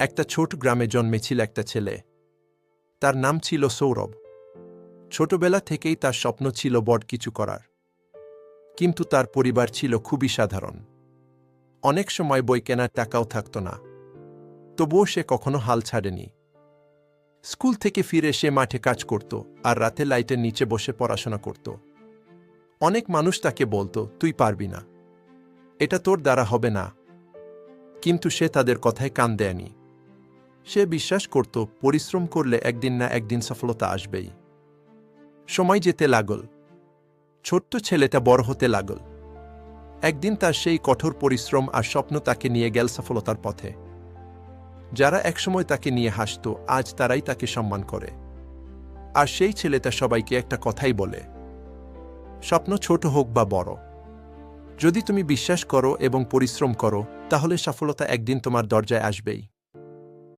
একটা ছোট গ্রামে জন্মেছিল একটা ছেলে। তার নাম ছিল সৌরভ। ছোটবেলা থেকেই তার স্বপ্ন ছিল বড় কিছু করার। কিন্তু তার পরিবার ছিল খুবই সাধারণ। অনেক সময় বই কেনার টাকাও থাকত না। তবুও সে কখনো হাল ছাড়েনি। স্কুল থেকে ফিরে সে মাঠে কাজ করত আর রাতে লাইটের নিচে বসে পড়াশোনা করত। অনেক মানুষ তাকে বলতো, তুই পারবি না, এটা তোর দ্বারা হবে না। কিন্তু সে তাদের কথায় কান দেয়নি। সে বিশ্বাস করত, পরিশ্রম করলে একদিন না একদিন সফলতা আসবেই। সময় যেতে লাগল। ছোট্ট ছেলেটা বড় হতে লাগল। একদিন তার সেই কঠোর পরিশ্রম আর স্বপ্ন তাকে নিয়ে গেল সফলতার পথে। যারা একসময় তাকে নিয়ে হাসত, আজ তারাই তাকে সম্মান করে। আর সেই ছেলেটা সবাইকে একটা কথাই বলে, স্বপ্ন ছোট হোক বা বড়, যদি তুমি বিশ্বাস করো এবং পরিশ্রম করো, তাহলে সফলতা একদিন তোমার দরজায় আসবেই।